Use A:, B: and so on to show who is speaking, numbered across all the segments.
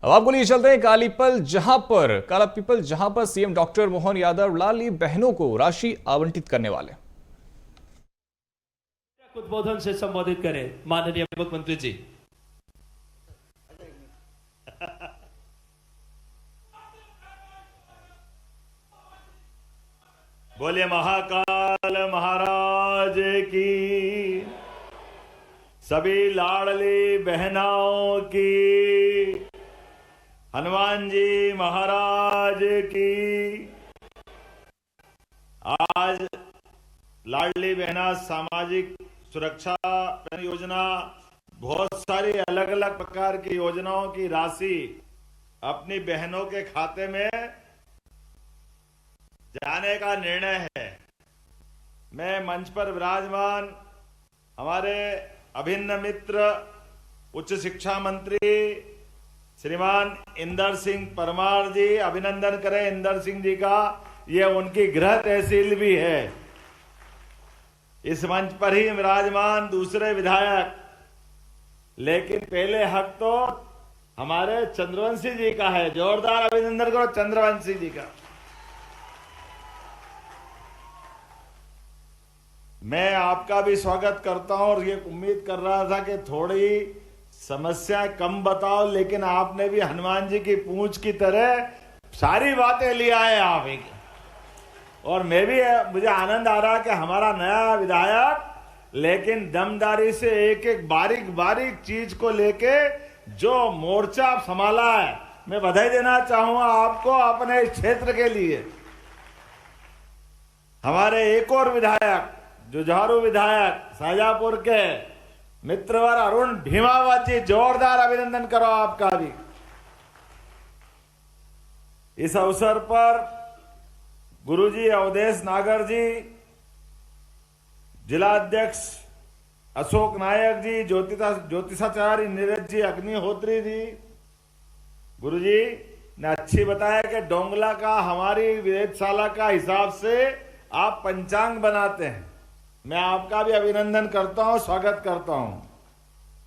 A: अब आपको लिए चलते हैं काला पीपल जहां पर सीएम डॉक्टर मोहन यादव लाडली बहनों को राशि आवंटित करने वाले।
B: उद्बोधन से संबोधित करें माननीय मुख्यमंत्री जी।
C: बोले महाकाल महाराज की, सभी लाडली बहनाओं की, हनुमान जी महाराज की। आज लाडली बहना सामाजिक सुरक्षा योजना, बहुत सारी अलग अलग प्रकार की योजनाओं की राशि अपनी बहनों के खाते में जाने का निर्णय है। मैं मंच पर विराजमान हमारे अभिन्न मित्र उच्च शिक्षा मंत्री श्रीमान इंदर सिंह परमार जी, अभिनंदन करें इंदर सिंह जी का, ये उनकी गृह तहसील भी है। इस मंच पर ही विराजमान दूसरे विधायक, लेकिन पहले हक तो हमारे चंद्रवंशी जी का है। जोरदार अभिनंदन करो चंद्रवंशी जी का। मैं आपका भी स्वागत करता हूं और ये उम्मीद कर रहा था कि थोड़ी समस्या कम बताओ, लेकिन आपने भी हनुमान जी की पूंछ की तरह सारी बातें ले आए आप एक। और मैं भी, मुझे आनंद आ रहा कि हमारा नया विधायक लेकिन दमदारी से एक एक बारीक बारीक चीज को लेके जो मोर्चा संभाला है, मैं बधाई देना चाहूंगा आपको अपने इस क्षेत्र के लिए। हमारे एक और विधायक, जुझारू विधायक शाहजहांपुर के मित्रवर अरुण भीमावत जी, जोरदार अभिनंदन करो आपका भी। इस अवसर पर गुरुजी अवधेश नागर जी, जिला अध्यक्ष अशोक नायक जी, ज्योतिषाचार्य नीरज जी अग्निहोत्री जी, गुरुजी ने अच्छी बताया कि डोंगला का हमारी वेदशाला का हिसाब से आप पंचांग बनाते हैं। मैं आपका भी अभिनंदन करता हूं, स्वागत करता हूं।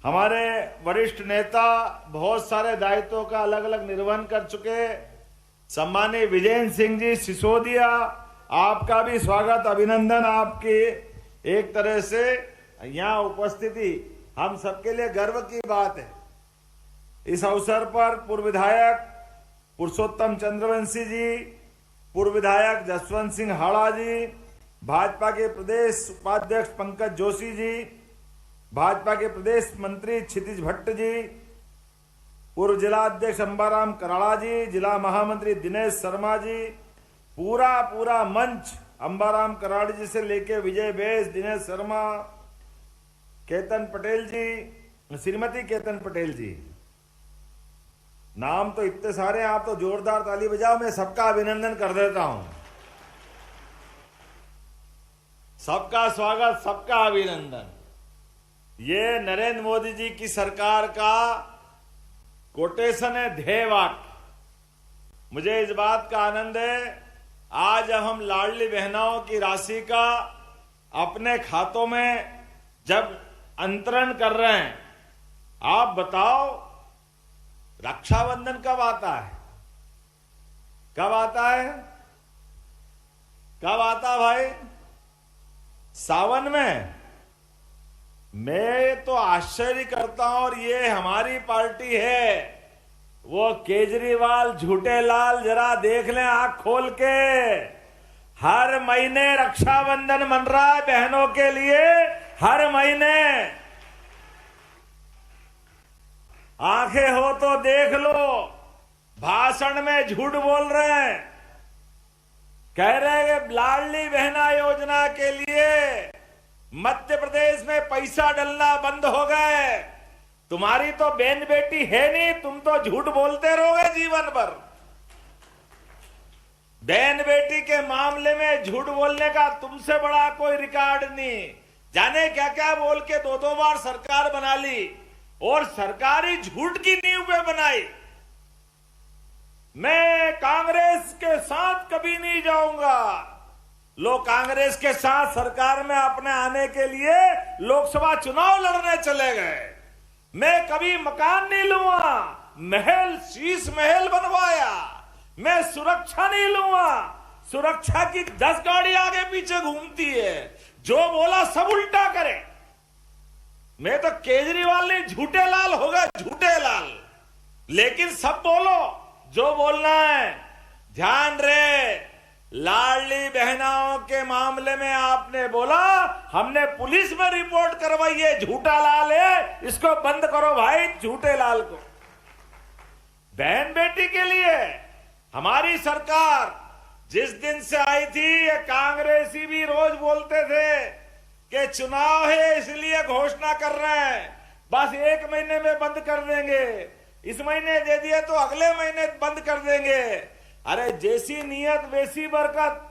C: हमारे वरिष्ठ नेता बहुत सारे दायित्वों का अलग अलग निर्वहन कर चुके सम्मानीय विजयेंद्र सिंह जी सिसोदिया, आपका भी स्वागत अभिनंदन। आपकी एक तरह से यहाँ उपस्थिति हम सबके लिए गर्व की बात है। इस अवसर पर पूर्व विधायक पुरुषोत्तम चंद्रवंशी जी, पूर्व विधायक जसवंत सिंह हाड़ा जी, भाजपा के प्रदेश उपाध्यक्ष पंकज जोशी जी, भाजपा के प्रदेश मंत्री क्षितिज भट्ट जी, पूर्व जिला अध्यक्ष अंबाराम कराड़ा जी, जिला महामंत्री दिनेश शर्मा जी, पूरा मंच अंबाराम कराड़ा जी से लेके विजय बेस, दिनेश शर्मा, केतन पटेल जी, श्रीमती केतन पटेल जी, नाम तो इतने सारे, आप तो जोरदार ताली बजाओ। मैं सबका अभिनंदन कर देता हूं। सबका स्वागत, सबका अभिनंदन। ये नरेंद्र मोदी जी की सरकार का कोटेशन है, ध्येय वाक्य। मुझे इस बात का आनंद है, आज जब हम लाडली बहनाओं की राशि का अपने खातों में जब अंतरण कर रहे हैं, आप बताओ रक्षाबंधन कब आता है? कब आता है? कब आता भाई? सावन में। मैं तो आश्चर्य करता हूं, और ये हमारी पार्टी है, वो केजरीवाल झूठे लाल, जरा देख लें आंख खोल के, हर महीने रक्षाबंधन मन रहा है बहनों के लिए। हर महीने आंखें हो तो देख लो, भाषण में झूठ बोल रहे हैं, कह रहे हैं कि लाडली बहना योजना के लिए मध्य प्रदेश में पैसा डलना बंद हो गए। तुम्हारी तो बहन बेटी है नहीं, तुम तो झूठ बोलते रहोगे जीवन भर। बहन बेटी के मामले में झूठ बोलने का तुमसे बड़ा कोई रिकॉर्ड नहीं। जाने क्या क्या बोल के दो बार सरकार बना ली, और सरकारी झूठ की नींव पे बनाई। मैं कांग्रेस के साथ कभी नहीं जाऊंगा। लोग कांग्रेस के साथ सरकार में अपने आने के लिए लोकसभा चुनाव लड़ने चले गए। मैं कभी मकान नहीं लूंगा, महल, शीश महल बनवाया। मैं सुरक्षा नहीं लूंगा, सुरक्षा की 10 गाड़ी आगे पीछे घूमती है, जो बोला सब उल्टा करे। मैं तो केजरीवाल नहीं, झूठे लाल होगा, झूठे लाल। लेकिन सब बोलो जो बोलना है। ध्यान रहे, लाडली बहनाओं के मामले में आपने बोला हमने पुलिस में रिपोर्ट करवाई है, झूठा लाल है, इसको बंद करो भाई, झूठे लाल को। बहन बेटी के लिए हमारी सरकार जिस दिन से आई थी, ये कांग्रेसी भी रोज बोलते थे कि चुनाव है इसलिए घोषणा कर रहे हैं, बस 1 महीने में बंद कर देंगे, इस महीने दे दिए तो अगले महीने बंद कर देंगे। अरे जैसी नीयत वैसी बरकत।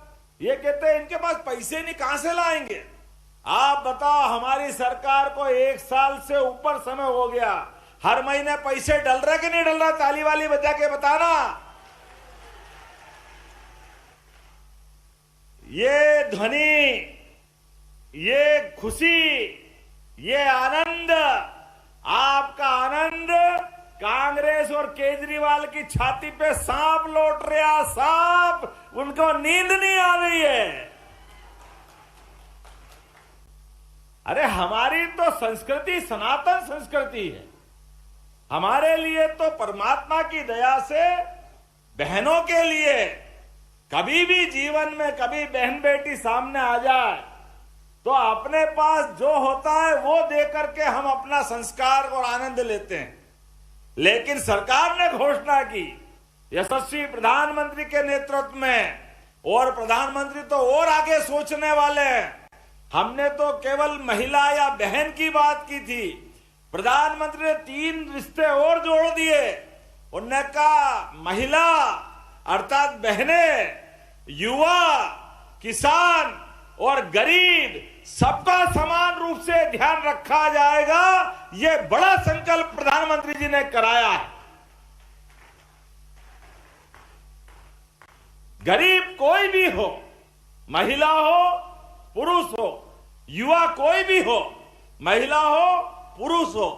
C: ये कहते हैं इनके पास पैसे नहीं, कहां से लाएंगे? आप बताओ, हमारी सरकार को 1 साल से ऊपर समय हो गया, हर महीने पैसे डल रहे कि नहीं डल रहा? ताली वाली बजा के बताना। ये ध्वनि, ये खुशी, ये आनंद, आपका आनंद कांग्रेस और केजरीवाल की छाती पे सांप लौट रहा, सांप। उनको नींद नहीं आ रही है। अरे हमारी तो संस्कृति सनातन संस्कृति है। हमारे लिए तो परमात्मा की दया से बहनों के लिए कभी भी जीवन में कभी बहन बेटी सामने आ जाए तो अपने पास जो होता है वो दे करके हम अपना संस्कार और आनंद लेते हैं। लेकिन सरकार ने घोषणा की, यशस्वी प्रधानमंत्री के नेतृत्व में, और प्रधानमंत्री तो और आगे सोचने वाले हैं। हमने तो केवल महिला या बहन की बात की थी, प्रधानमंत्री ने 3 रिश्ते और जोड़ दिए। उन्होंने कहा महिला अर्थात बहनें, युवा, किसान और गरीब सबका समान रूप से ध्यान रखा जाएगा। यह बड़ा संकल्प प्रधानमंत्री जी ने कराया है। गरीब कोई भी हो, महिला हो, पुरुष हो, युवा कोई भी हो, महिला हो, पुरुष हो,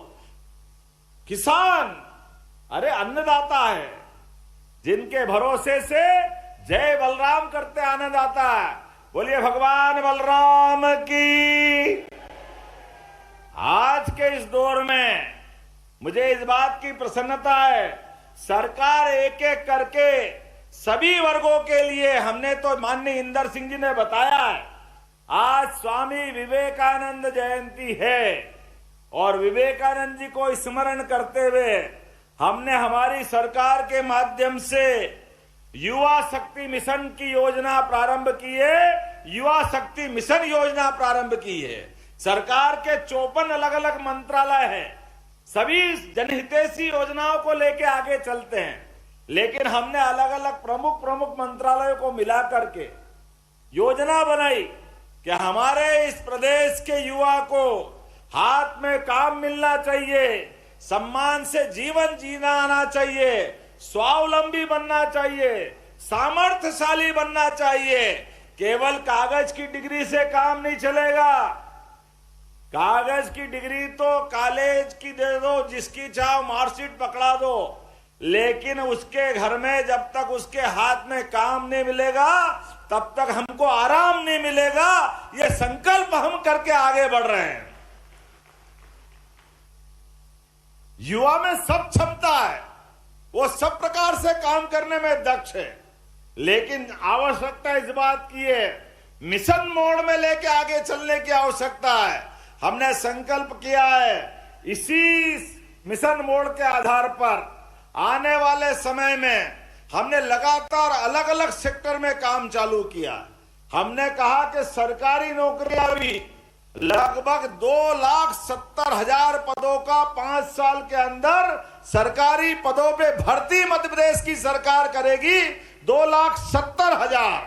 C: किसान, अरे अन्नदाता है, जिनके भरोसे से जय बलराम करते आनंद आता है। बोलिए भगवान बलराम की। आज के इस दौर में मुझे इस बात की प्रसन्नता है, सरकार एक एक करके सभी वर्गों के लिए, हमने तो माननीय इंदर सिंह जी ने बताया है, आज स्वामी विवेकानंद जयंती है और विवेकानंद जी को स्मरण करते हुए हमने हमारी सरकार के माध्यम से युवा शक्ति मिशन की योजना प्रारंभ की है। युवा शक्ति मिशन योजना प्रारंभ की है। सरकार के 54 अलग अलग मंत्रालय है, सभी जनहितैषी योजनाओं को लेके आगे चलते हैं। लेकिन हमने अलग अलग प्रमुख मंत्रालयों को मिला करके योजना बनाई कि हमारे इस प्रदेश के युवा को हाथ में काम मिलना चाहिए, सम्मान से जीवन जीना आना चाहिए, स्वावलंबी बनना चाहिए, सामर्थ्यशाली बनना चाहिए। केवल कागज की डिग्री से काम नहीं चलेगा। कागज की डिग्री तो कॉलेज की दे दो, जिसकी चाहो मार्कशीट पकड़ा दो, लेकिन उसके घर में जब तक उसके हाथ में काम नहीं मिलेगा तब तक हमको आराम नहीं मिलेगा। ये संकल्प हम करके आगे बढ़ रहे हैं। युवा में सब क्षमता है, वो सब प्रकार से काम करने में दक्ष है, लेकिन आवश्यकता इस बात की है, मिशन मोड में लेके आगे चलने की आवश्यकता है। हमने संकल्प किया है, इसी मिशन मोड के आधार पर आने वाले समय में हमने लगातार अलग अलग सेक्टर में काम चालू किया। हमने कहा कि सरकारी नौकरियां भी लगभग 2,70,000 पदों का 5 साल के अंदर सरकारी पदों पे भर्ती मध्य प्रदेश की सरकार करेगी। 2,70,000,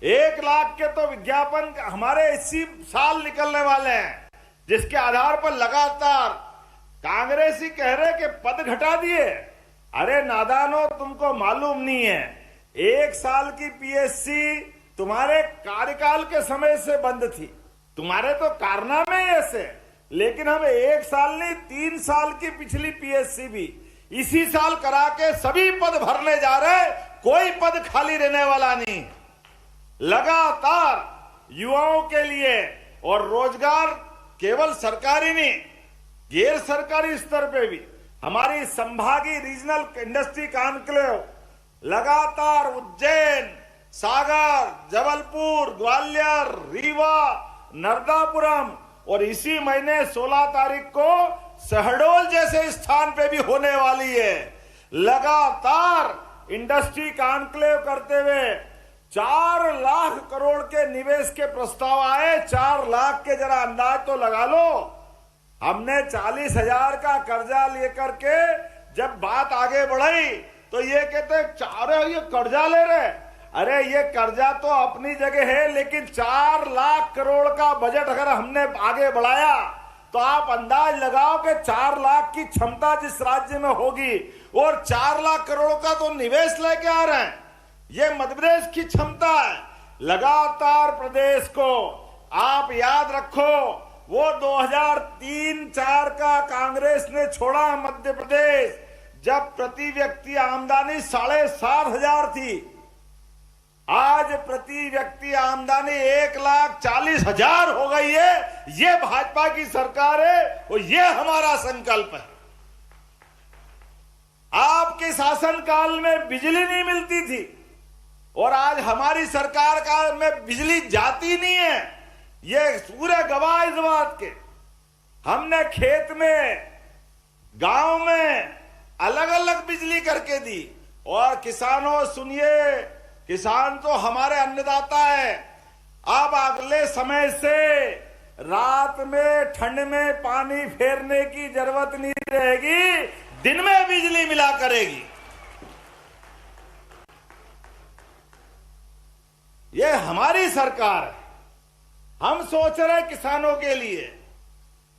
C: 1 लाख के तो विज्ञापन हमारे इसी साल निकलने वाले हैं, जिसके आधार पर लगातार कांग्रेसी कह रहे कि पद घटा दिए। अरे नादानो, तुमको मालूम नहीं है, 1 साल की पीएससी तुम्हारे कार्यकाल के समय से बंद थी, तुम्हारे तो कारनामे ऐसे, लेकिन हम 1 साल नहीं 3 साल की पिछली पीएससी भी इसी साल करा के सभी पद भरने जा रहे, कोई पद खाली रहने वाला नहीं। लगातार युवाओं के लिए और रोजगार केवल सरकारी नहीं, गैर सरकारी स्तर पे भी हमारी संभागीय रीजनल इंडस्ट्री कॉन्क्लेव लगातार उज्जैन, सागर, जबलपुर, ग्वालियर, रीवा, नर्मदापुरम और इसी महीने 16 तारीख को शहडोल जैसे स्थान पे भी होने वाली है। लगातार इंडस्ट्री कॉन्क्लेव करते हुए 4 लाख करोड़ के निवेश के प्रस्ताव आए। 4 लाख के जरा अंदाज तो लगा लो। हमने 40,000 का कर्जा लेकर के जब बात आगे बढ़ाई तो ये कहते ये कर्जा ले रहे। अरे ये कर्जा तो अपनी जगह है, लेकिन 4 लाख करोड़ का बजट अगर हमने आगे बढ़ाया तो आप अंदाज लगाओ कि 4 लाख की क्षमता जिस राज्य में होगी और 4 लाख करोड़ का तो निवेश लेके आ रहे हैं, ये मध्य प्रदेश की क्षमता है। लगातार प्रदेश को आप याद रखो, वो 2003-4 का कांग्रेस ने छोड़ा मध्य प्रदेश, जब प्रति व्यक्ति आमदनी 7,500 थी। आज प्रति व्यक्ति आमदनी 1,40,000 हो गई है। ये भाजपा की सरकार है और ये हमारा संकल्प है। आपके शासनकाल में बिजली नहीं मिलती थी और आज हमारी सरकार काल में बिजली जाती नहीं है। ये पूरे गवाह इस बात के। हमने खेत में, गांव में अलग अलग बिजली करके दी। और किसानों सुनिए, किसान तो हमारे अन्नदाता है। अब अगले समय से रात में ठंड में पानी फेरने की जरूरत नहीं रहेगी, दिन में बिजली मिला करेगी। ये हमारी सरकार है। हम सोच रहे किसानों के लिए।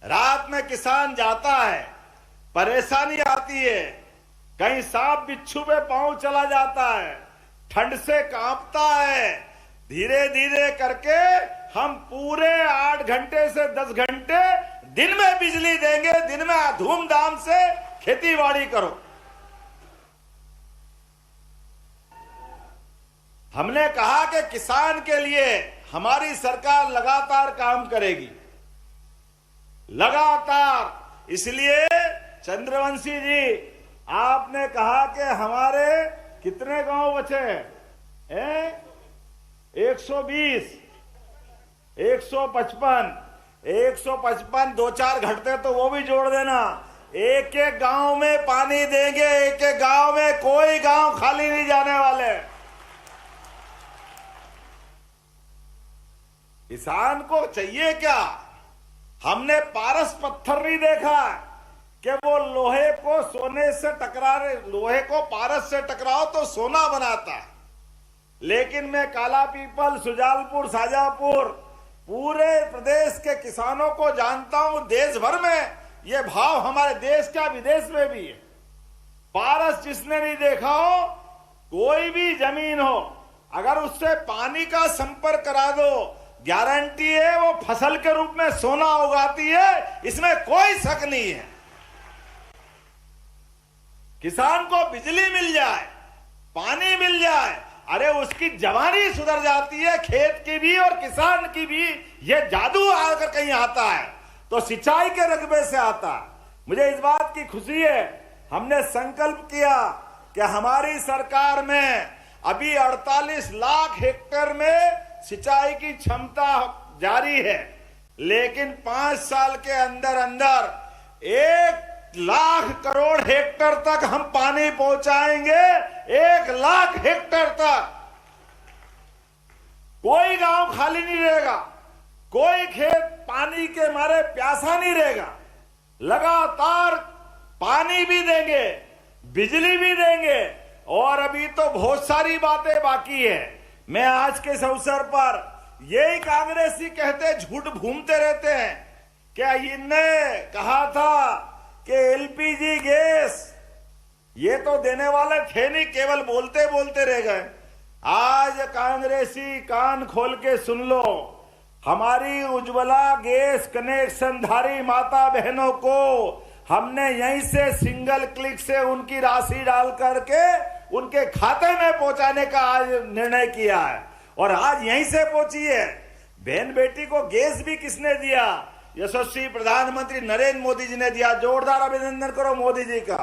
C: रात में किसान जाता है, परेशानी आती है, कहीं सांप बिच्छू पे पांव चला जाता है, ठंड से कांपता है। धीरे धीरे करके हम पूरे 8 घंटे से 10 घंटे दिन में बिजली देंगे। दिन में धूमधाम से खेती बाड़ी करो। हमने कहा कि किसान के लिए हमारी सरकार लगातार काम करेगी, लगातार। इसलिए चंद्रवंशी जी, आपने कहा कि हमारे कितने गांव बचे हैं? 120, 155, 155, 2-4 घटते तो वो भी जोड़ देना। एक एक गांव में पानी देंगे, एक एक गांव में, कोई गांव खाली नहीं जाने वाले। किसान को चाहिए क्या? हमने पारस पत्थर नहीं देखा कि वो लोहे को सोने से टकरा रहे। लोहे को पारस से टकराओ तो सोना बनाता है। लेकिन मैं काला पीपल, सुजालपुर, शाजापुर, पूरे प्रदेश के किसानों को जानता हूं। देश भर में ये भाव हमारे देश का, विदेश में भी है। पारस जिसने नहीं देखा हो, कोई भी जमीन हो, अगर उससे पानी का संपर्क करा दो, गारंटी है वो फसल के रूप में सोना उगाती है। इसमें कोई शक नहीं है। किसान को बिजली मिल जाए, पानी मिल जाए, अरे उसकी जवानी सुधर जाती है, खेत की भी और किसान की भी। ये जादू आकर कहीं आता है तो सिंचाई के रकबे से आता है। मुझे इस बात की खुशी है, हमने संकल्प किया कि हमारी सरकार में अभी 48 लाख हेक्टेयर में सिंचाई की क्षमता जारी है, लेकिन 5 साल के अंदर अंदर 1 लाख करोड़ हेक्टेयर तक हम पानी पहुंचाएंगे। 1 लाख हेक्टेयर तक कोई गांव खाली नहीं रहेगा, कोई खेत पानी के मारे प्यासा नहीं रहेगा। लगातार पानी भी देंगे, बिजली भी देंगे, और अभी तो बहुत सारी बातें बाकी है। मैं आज के इस अवसर पर यही कांग्रेसी कहते, झूठ घूमते रहते हैं, क्या इनने कहा था कि एलपीजी गैस ये तो देने वाले थे नहीं, केवल बोलते बोलते रह गए। आज कांग्रेसी कान खोल के सुन लो, हमारी उज्ज्वला गैस कनेक्शन धारी माता बहनों को हमने यहीं से सिंगल क्लिक से उनकी राशि डाल करके उनके खाते में पहुंचाने का आज निर्णय किया है और आज यहीं से पहुंची है। बहन बेटी को गैस भी किसने दिया? यशस्वी प्रधानमंत्री नरेंद्र मोदी जी ने दिया। जोरदार अभिनंदन करो मोदी जी का।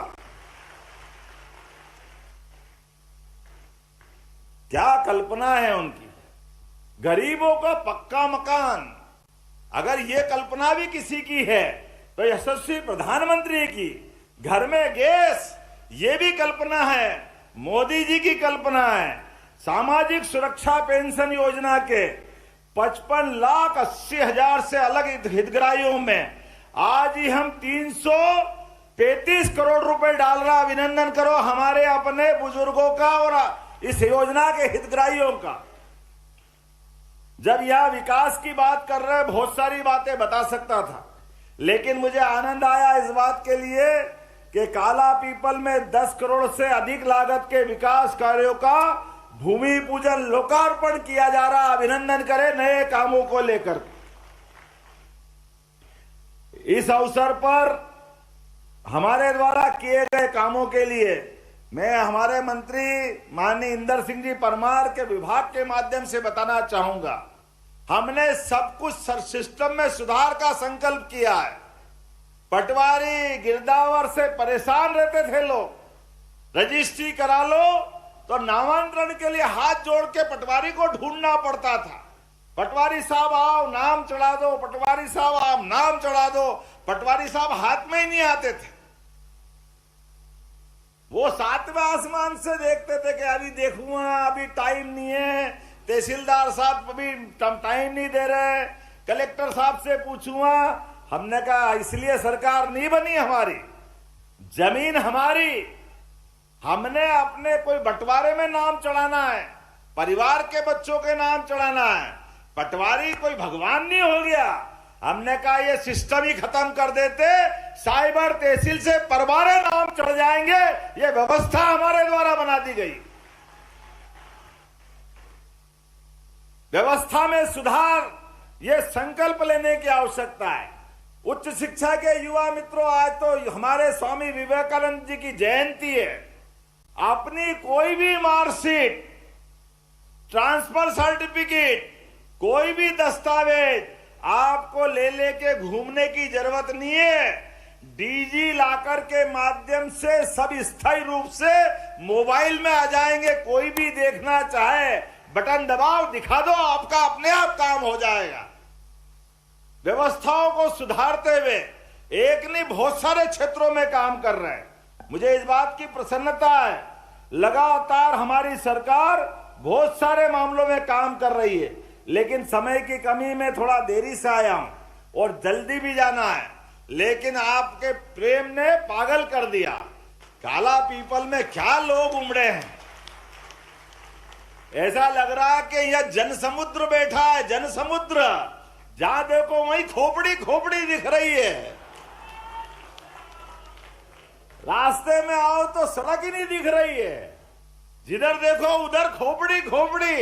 C: क्या कल्पना है उनकी। गरीबों का पक्का मकान, अगर ये कल्पना भी किसी की है तो यशस्वी प्रधानमंत्री की। घर में गैस, ये भी कल्पना है, मोदी जी की कल्पना है। सामाजिक सुरक्षा पेंशन योजना के 55,80,000 से अलग हितग्राहियों में आज ही हम 335 करोड़ रुपए डाल रहा। अभिनंदन करो हमारे अपने बुजुर्गों का और इस योजना के हितग्राहियों का। जब यह विकास की बात कर रहे, बहुत सारी बातें बता सकता था, लेकिन मुझे आनंद आया इस बात के लिए कि काला पीपल में 10 करोड़ से अधिक लागत के विकास कार्यों का भूमि पूजन लोकार्पण किया जा रहा। अभिनंदन करें नए कामों को लेकर। इस अवसर पर हमारे द्वारा किए गए कामों के लिए मैं हमारे मंत्री माननीय इंदर सिंह जी परमार के विभाग के माध्यम से बताना चाहूंगा। हमने सब कुछ सिस्टम में सुधार का संकल्प किया है। पटवारी गिरदावर से परेशान रहते थे लोग, रजिस्ट्री करा लो तो नामांतरण के लिए हाथ जोड़ के पटवारी को ढूंढना पड़ता था। पटवारी साहब आओ नाम चढ़ा दो, पटवारी साहब आओ नाम चढ़ा दो। पटवारी साहब हाथ में ही नहीं आते थे। वो 7वें आसमान से देखते थे कि अभी देखूंगा, अभी टाइम नहीं है। तहसीलदार साहब अभी टाइम नहीं दे रहे, कलेक्टर साहब से पूछूंगा। हमने कहा इसलिए सरकार नहीं बनी हमारी, जमीन हमारी। हमने अपने कोई बंटवारे में नाम चढ़ाना है, परिवार के बच्चों के नाम चढ़ाना है। पटवारी कोई भगवान नहीं हो गया। हमने कहा ये सिस्टम ही खत्म कर देते, साइबर तहसील से परवारे नाम चढ़ जाएंगे। ये व्यवस्था हमारे द्वारा बना दी गई। व्यवस्था में सुधार, ये संकल्प लेने की आवश्यकता है। उच्च शिक्षा के युवा मित्रों, आज तो हमारे स्वामी विवेकानंद जी की जयंती है। अपनी कोई भी मार्कशीट, ट्रांसफर सर्टिफिकेट, कोई भी दस्तावेज आपको ले लेके घूमने की जरूरत नहीं है। डीजी लॉकर के माध्यम से सब स्थायी रूप से मोबाइल में आ जाएंगे। कोई भी देखना चाहे बटन दबाओ, दिखा दो, आपका अपने आप काम हो जाएगा। व्यवस्थाओं को सुधारते हुए एक नहीं बहुत सारे क्षेत्रों में काम कर रहे हैं। मुझे इस बात की प्रसन्नता है, लगातार हमारी सरकार बहुत सारे मामलों में काम कर रही है, लेकिन समय की कमी में थोड़ा देरी से आया हूं और जल्दी भी जाना है। लेकिन आपके प्रेम ने पागल कर दिया। काला पीपल में क्या लोग उमड़े हैं, ऐसा लग रहा है कि यह जनसमुद्र बैठा है। जनसमुद्र, जहां देखो वहीं खोपड़ी खोपड़ी दिख रही है। रास्ते में आओ तो सड़क ही नहीं दिख रही है। जिधर देखो उधर खोपड़ी खोपड़ी,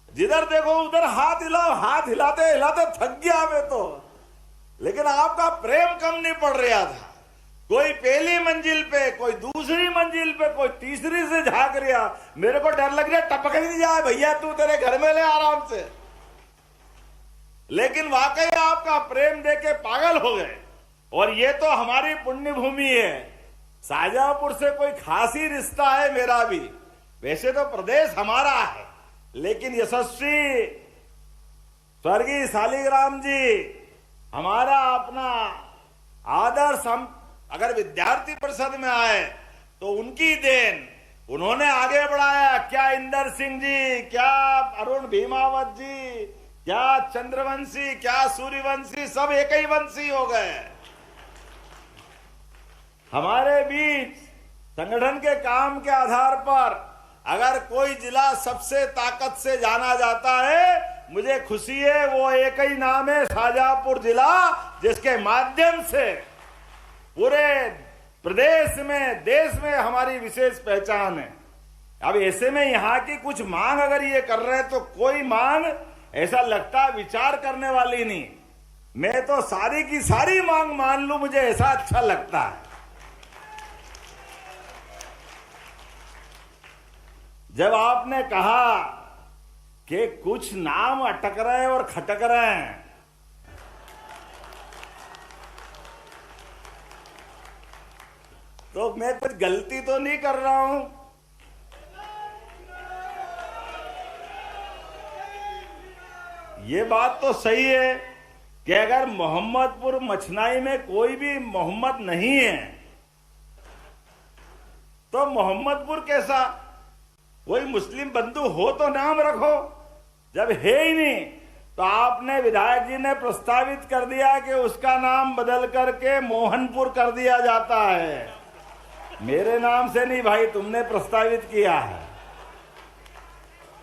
C: जिधर देखो उधर हाथ हिलाओ। हाथ हिलाते हिलाते थक गया मैं तो। लेकिन आपका प्रेम कम नहीं पड़ रहा था। कोई पहली मंजिल पे, कोई दूसरी मंजिल पे, कोई तीसरी से झांक रहा। मेरे को डर लग रहा टपक ही नहीं जाए भैया, तू तेरे घर में ले आराम से। लेकिन वाकई आपका प्रेम देके पागल हो गए। और ये तो हमारी पुण्य भूमि है। शाहजहांपुर से कोई खासी रिश्ता है मेरा भी। वैसे तो प्रदेश हमारा है, लेकिन यशस्वी स्वर्गीय शालिग्राम जी हमारा अपना आदर्श। हम अगर विद्यार्थी परिषद में आए तो उनकी देन, उन्होंने आगे बढ़ाया। क्या इंदर सिंह जी, क्या अरुण भीमावत जी, क्या चंद्रवंशी, क्या सूर्यवंशी, सब एक ही वंशी हो गए। हमारे बीच संगठन के काम के आधार पर अगर कोई जिला सबसे ताकत से जाना जाता है, मुझे खुशी है, वो एक ही नाम है शाहजहांपुर जिला, जिसके माध्यम से पूरे प्रदेश में, देश में हमारी विशेष पहचान है। अब ऐसे में यहाँ की कुछ मांग अगर ये कर रहे हैं तो कोई मांग ऐसा लगता विचार करने वाली नहीं। मैं तो सारी की सारी मांग मान लूं, मुझे ऐसा अच्छा लगता है। जब आपने कहा कि कुछ नाम अटक रहे हैं और खटक रहे हैं, तो मैं कुछ गलती तो नहीं कर रहा हूं। ये बात तो सही है कि अगर मोहम्मदपुर मछनाई में कोई भी मोहम्मद नहीं है तो मोहम्मदपुर कैसा? कोई मुस्लिम बंधु हो तो नाम रखो। जब है ही नहीं तो आपने, विधायक जी ने प्रस्तावित कर दिया कि उसका नाम बदल करके मोहनपुर कर दिया जाता है। मेरे नाम से नहीं भाई, तुमने प्रस्तावित किया है।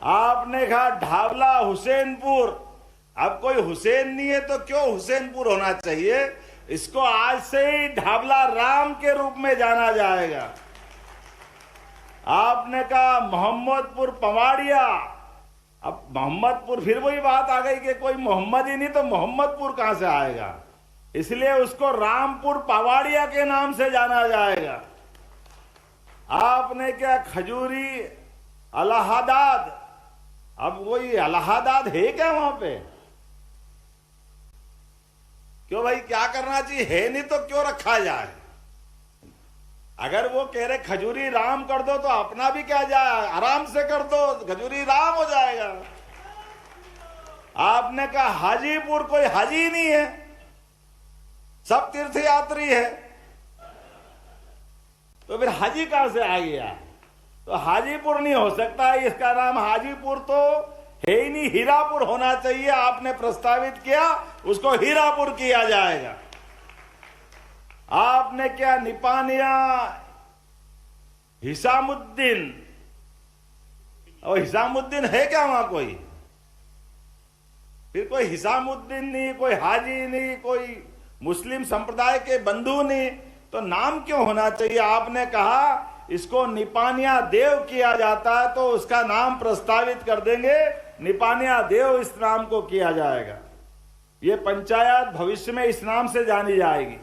C: आपने कहा ढाबला हुसैनपुर। अब कोई हुसैन नहीं है तो क्यों हुसैनपुर होना चाहिए? इसको आज से ही ढाबला राम के रूप में जाना जाएगा। आपने कहा मोहम्मदपुर पवाड़िया। अब मोहम्मदपुर, फिर वही बात आ गई कि कोई मोहम्मद ही नहीं तो मोहम्मदपुर कहां से आएगा, इसलिए उसको रामपुर पवाड़िया के नाम से जाना जाएगा। आपने क्या खजूरी इलाहाबाद। अब वही इलाहाबाद है क्या वहां पे? क्यों भाई, क्या करना चाहिए? है नहीं तो क्यों रखा जाए? अगर वो कह रहे खजूरी राम कर दो तो अपना भी क्या जाए, आराम से कर दो, खजूरी राम हो जाएगा। आपने कहा हाजीपुर, कोई हाजी नहीं है, सब तीर्थ यात्री है, तो फिर हाजी कहां से आ गया? तो हाजीपुर नहीं हो सकता, इसका नाम हाजीपुर तो है ही नहीं, हीरापुर होना चाहिए। आपने प्रस्तावित किया, उसको हीरापुर किया जाएगा। आपने क्या निपानिया हिसामुद्दीन, और हिसामुद्दीन है क्या वहां कोई? फिर कोई हिसामुद्दीन नहीं, कोई हाजी नहीं, कोई मुस्लिम संप्रदाय के बंधु नहीं, तो नाम क्यों होना चाहिए? आपने कहा इसको निपानिया देव किया जाता है तो उसका नाम प्रस्तावित कर देंगे, निपानिया देव इस नाम को किया जाएगा। ये पंचायत भविष्य में इस नाम से जानी जाएगी।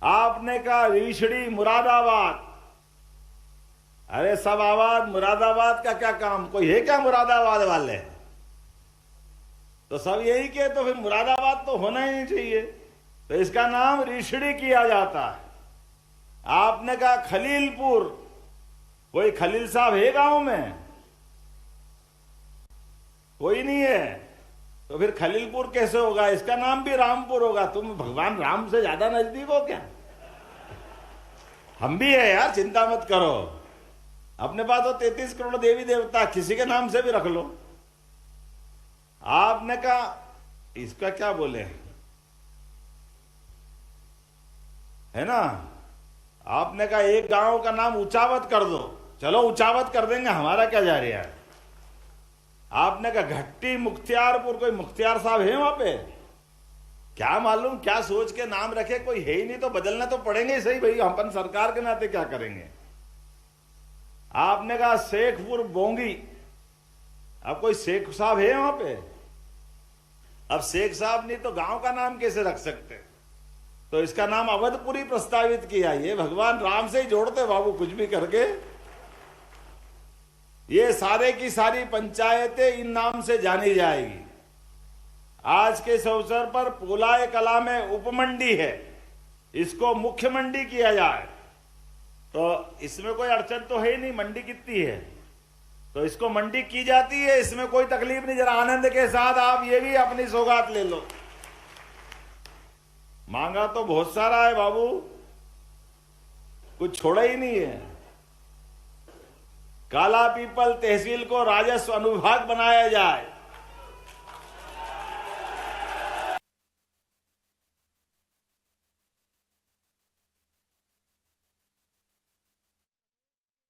C: आपने कहा रीछड़ी मुरादाबाद। अरे सब आबाद, मुरादाबाद का क्या काम? कोई है क्या मुरादाबाद वाले? तो सब यही के, तो फिर मुरादाबाद तो होना ही नहीं चाहिए, तो इसका नाम रीछड़ी किया जाता है। आपने कहा खलीलपुर। कोई खलील साहब है गांव में? कोई नहीं है, तो फिर खलीलपुर कैसे होगा? इसका नाम भी रामपुर होगा। तुम भगवान राम से ज्यादा नजदीक हो क्या? हम भी है यार, चिंता मत करो। अपने पास तो 33 करोड़ देवी देवता, किसी के नाम से भी रख लो। आपने कहा इसका क्या बोले, है ना? आपने कहा एक गांव का नाम ऊंचावत कर दो। चलो ऊंचावत कर देंगे, हमारा क्या जा रहा है। आपने कहा घट्टी मुख्तियारपुर। कोई मुख्तियार साहब है वहां पे? क्या मालूम क्या सोच के नाम रखे, कोई है ही नहीं तो बदलना तो पड़ेंगे ही सही भाई, अपन सरकार के नाते क्या करेंगे। आपने कहा शेखपुर बोंगी। अब कोई शेख साहब है वहां पे? अब शेख साहब नहीं तो गांव का नाम कैसे रख सकते? तो इसका नाम अवधपुरी प्रस्तावित किया। ये भगवान राम से ही जोड़ते बाबू, कुछ भी करके। ये सारे की सारी पंचायतें इन नाम से जानी जाएगी। आज के इस अवसर पर पोलाय कला में उपमंडी है, इसको मुख्य मंडी किया जाए, तो इसमें कोई अड़चन तो है ही नहीं। मंडी कितनी है तो इसको मंडी की जाती है, इसमें कोई तकलीफ नहीं। जरा आनंद के साथ आप ये भी अपनी सौगात ले लो। मांगा तो बहुत सारा है बाबू, कुछ छोड़ा ही नहीं है। काला पीपल तहसील को राजस्व अनुभाग बनाया जाए।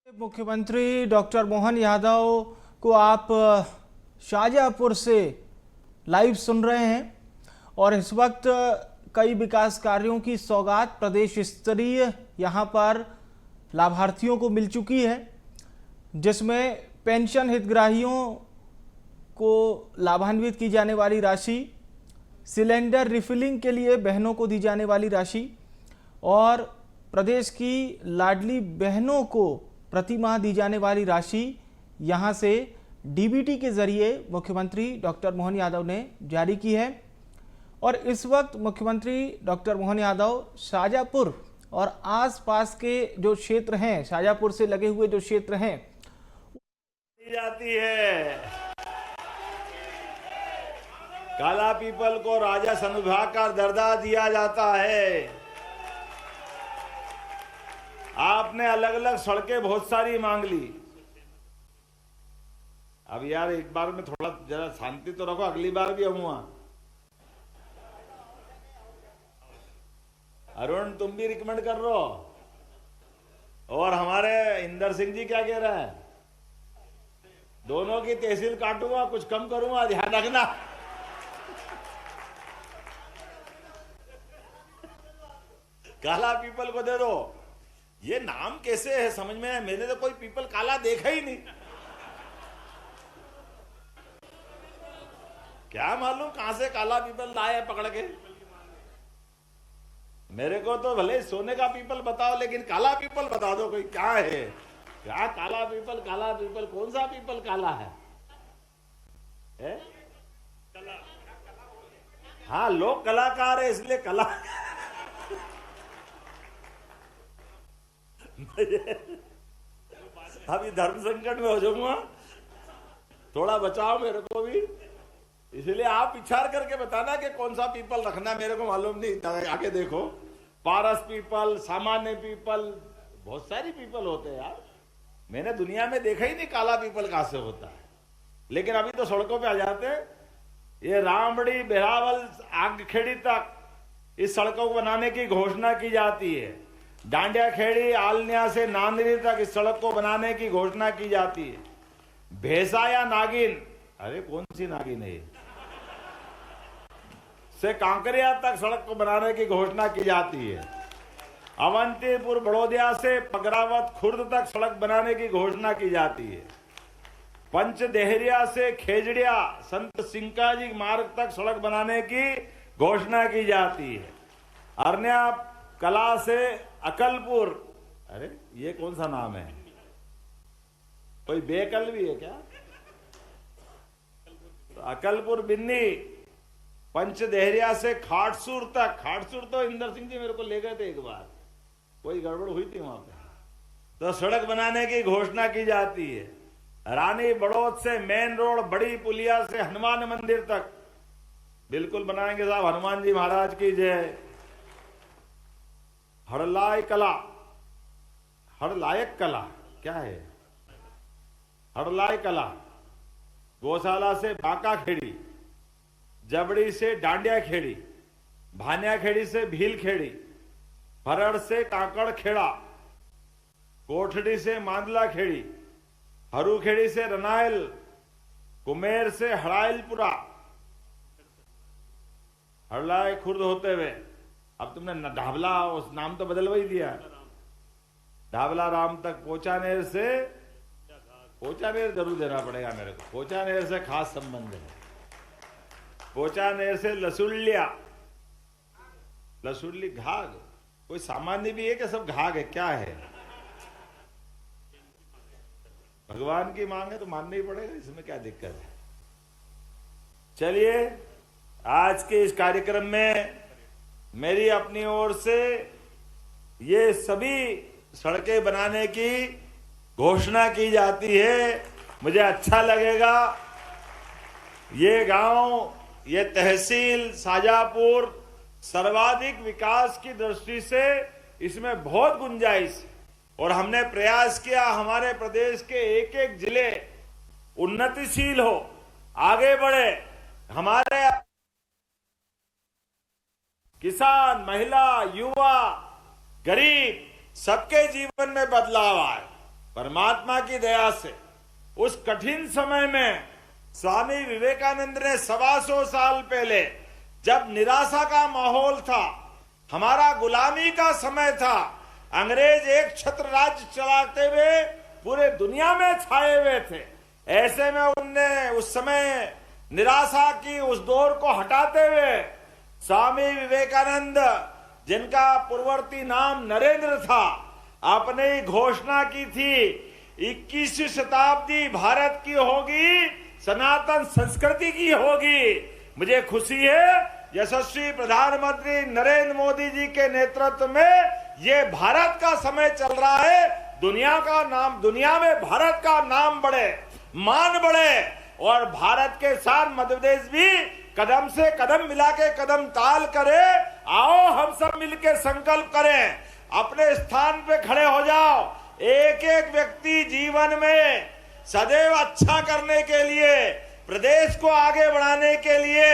D: मुख्यमंत्री डॉक्टर मोहन यादव को आप शाहजहांपुर से लाइव सुन रहे हैं और इस वक्त कई विकास कार्यों की सौगात प्रदेश स्तरीय यहां पर लाभार्थियों को मिल चुकी है, जिसमें पेंशन हितग्राहियों को लाभान्वित की जाने वाली राशि सिलेंडर रिफिलिंग के लिए बहनों को दी जाने वाली राशि और प्रदेश की लाडली बहनों को प्रति माह दी जाने वाली राशि यहां से डीबीटी के जरिए मुख्यमंत्री डॉक्टर मोहन यादव ने जारी की है। और इस वक्त मुख्यमंत्री डॉक्टर मोहन यादव शाजापुर और आसपास के जो क्षेत्र हैं, शाजापुर से लगे हुए जो क्षेत्र हैं,
C: दी जाती है। काला पीपल को राजस्व अनुभाग का दर्जा दिया जाता है। आपने अलग अलग सड़कें बहुत सारी मांग ली। अब यार एक बार में थोड़ा जरा शांति तो रखो, अगली बार भी आऊंगा। अरुण तुम भी रिकमेंड कर रहे हो, और हमारे इंदर सिंह जी क्या कह रहे हैं? दोनों की तहसील काटूंगा, कुछ कम करूंगा, ध्यान रखना। काला पीपल को दे दो। ये नाम कैसे है समझ में? मैंने तो कोई पीपल काला देखा ही नहीं। क्या मालूम कहां से काला पीपल लाए पकड़ के। मेरे को तो भले सोने का पीपल बताओ, लेकिन काला पीपल बता दो कोई क्या है। क्या काला पीपल? काला पीपल कौन सा पीपल काला है? हाँ, लोग कलाकार है इसलिए कला। अभी धर्म संकट में हो जाऊंगा, थोड़ा बचाओ मेरे को भी, इसलिए आप विचार करके बताना कि कौन सा पीपल रखना। मेरे को मालूम नहीं। आगे देखो, पारस पीपल, सामान्य पीपल, बहुत सारी पीपल होते हैं यार। मैंने दुनिया में देखा ही नहीं काला पीपल कहां से होता है। लेकिन अभी तो सड़कों पे आ जाते हैं। ये रामबड़ी बेरावल आगखेड़ी तक इस सड़कों को बनाने की घोषणा की जाती है। डांडिया खेड़ी आलनिया से नांदरी तक इस सड़क को बनाने की घोषणा की जाती है। भैंसा या नागिन, अरे कौन सी नागिन है, से कांकरिया तक सड़क को बनाने की घोषणा की जाती है। अवंतीपुर बड़ौदिया से पगरावत खुर्द तक सड़क बनाने की घोषणा की जाती है। पंचदेहरिया से खेजड़िया संत सिंकाजी मार्ग तक सड़क बनाने की घोषणा की जाती है। अरन्या कला से अकलपुर, अरे ये कौन सा नाम है? कोई बेकल भी है क्या? तो अकलपुर बिन्नी, पंचदेहरिया से खाटसूर तक। खाटसूर तो इंदर सिंह जी मेरे को ले गए थे एक बार, कोई गड़बड़ हुई थी वहां पे, तो सड़क बनाने की घोषणा की जाती है। रानी बड़ौद से मेन रोड बड़ी पुलिया से हनुमान मंदिर तक बिल्कुल बनाएंगे साहब। हनुमान जी महाराज की जय। हड़लाई कला, हड़लायक कला क्या है? हड़लाई कला, गौशाला से बांका खेड़ी, जबड़ी से डांडिया खेड़ी, भानिया खेड़ी से भील खेड़ी, भरड़ से काकड़ खेड़ा, कोठड़ी से मांदला खेड़ी, हरू खेड़ी से रनाइल, कुमेर से हड़ाइलपुरा, हड़लाई खुर्द होते हुए। अब तुमने ढाबला उस नाम तो बदलवा ही दिया। ढाबला राम तक पोचानेर से, पोचानेर जरूर देना पड़ेगा मेरे को, पोचानेर से खास संबंध है। पोचानेर से लसुलिया, लसुली घाघ, कोई सामान्य भी है कि सब घाघ है? क्या है? भगवान की मांग है तो मानना ही पड़ेगा, इसमें क्या दिक्कत है। चलिए, आज के इस कार्यक्रम में मेरी अपनी ओर से ये सभी सड़कें बनाने की घोषणा की जाती है। मुझे अच्छा लगेगा। ये गांव, ये तहसील शाजापुर सर्वाधिक विकास की दृष्टि से इसमें बहुत गुंजाइश, और हमने प्रयास किया हमारे प्रदेश के एक एक जिले उन्नतिशील हो, आगे बढ़े। हमारे किसान, महिला, युवा, गरीब सबके जीवन में बदलाव आए परमात्मा की दया से। उस कठिन समय में स्वामी विवेकानंद ने 125 साल पहले, जब निराशा का माहौल था, हमारा गुलामी का समय था, अंग्रेज एक छत्र राज्य चलाते हुए पूरे दुनिया में छाए हुए थे, ऐसे में उनने उस समय निराशा की उस दौर को हटाते हुए स्वामी विवेकानंद, जिनका पूर्ववर्ती नाम नरेंद्र था, आपने घोषणा की थी 21वीं शताब्दी भारत की होगी, सनातन संस्कृति की होगी। मुझे खुशी है यशस्वी प्रधानमंत्री नरेंद्र मोदी जी के नेतृत्व में ये भारत का समय चल रहा है। दुनिया में भारत का नाम बढ़े, मान बढ़े और भारत के साथ मध्य प्रदेश भी कदम से कदम मिला के कदम ताल करे। आओ हम सब मिलकर संकल्प करें, अपने स्थान पे खड़े हो जाओ। एक एक व्यक्ति जीवन में सदैव अच्छा करने के लिए, प्रदेश को आगे बढ़ाने के लिए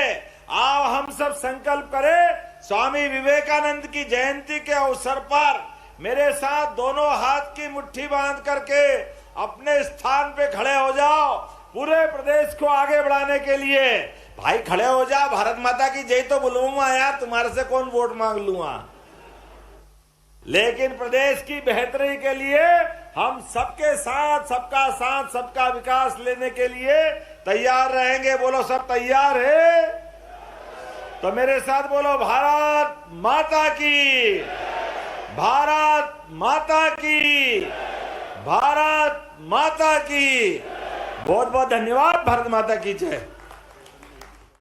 C: आओ हम सब संकल्प करें। स्वामी विवेकानंद की जयंती के अवसर पर मेरे साथ दोनों हाथ की मुट्ठी बांध करके अपने स्थान पे खड़े हो जाओ, पूरे प्रदेश को आगे बढ़ाने के लिए। भाई खड़े हो जाओ, भारत माता की जय तो बुलवाऊंगा यार, तुम्हारे से कौन वोट मांग लूंगा, लेकिन प्रदेश की बेहतरी के लिए हम सबके साथ, सबका साथ, सबका विकास लेने के लिए तैयार रहेंगे। बोलो सब तैयार है? तो मेरे साथ बोलो भारत माता की, भारत माता की, भारत माता की। बहुत बहुत धन्यवाद। भारत माता की जय।